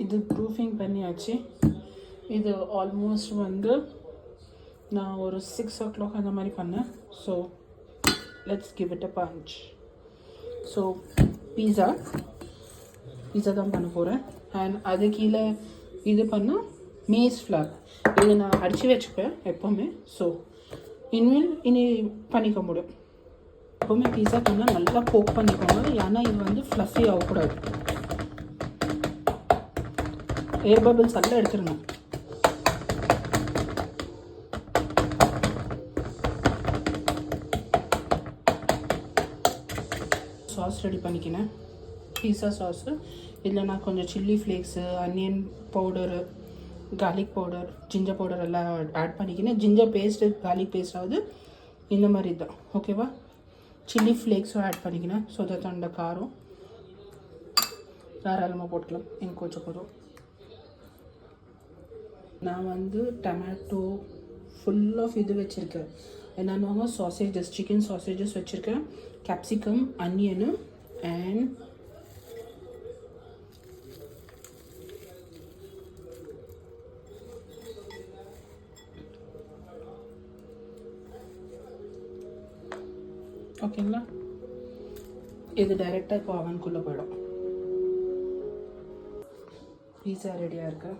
இது ப்ரூஃபிங் பண்ணியாச்சு. இது ஆல்மோஸ்ட் வந்து நான் ஒரு 6 o'clock அந்த மாதிரி பண்ணேன். So let's give it a punch. So pizza தான் பண்ண போகிறேன். அண்ட் அது கீழே இது பண்ணால் மேஸ் ஃப்ளார் இது நான் அடித்து வச்சுப்பேன் எப்போவுமே. ஸோ இனி பண்ணிக்க முடியும். எப்போவுமே பீஸா பண்ணால் நல்லா போக் பண்ணிக்கோங்க, ஏன்னா இது வந்து ஃப்ளஃபி ஆகக்கூடாது. ஏர் பபிள்ஸ் எல்லாம் எடுத்துருங்க. சாஸ் ரெடி பண்ணிக்கினேன், பீஸா சாஸு. இதில் நான் கொஞ்சம் chilli flakes, onion powder, garlic powder, ginger powder எல்லாம் ஆட் பண்ணிக்கினேன். ஜிஞ்சர் பேஸ்ட்டு கார்லிக் பேஸ்டாவது இந்த மாதிரி தான், ஓகேவா. சில்லி ஃப்ளேக்ஸும் ஆட் பண்ணிக்கினேன். ஸோ தட் அந்த காரம் தாராளமாக போட்டுக்கலாம், எனக்கு கொஞ்சம் போதும். நான் வந்து டொமேட்டோ ஃபுல் ஆஃப் இது வச்சுருக்கேன். என்னென்னா சாசேஜஸ், சிக்கன் சாசேஜஸ் வச்சுருக்கேன், கேப்சிகம், அனியனு அண்ட் ஓகேங்களா. இது டைரெக்டாக இப்போ அவனுக்குள்ளே போயிடும். பீஸா ரெடியாக இருக்கு.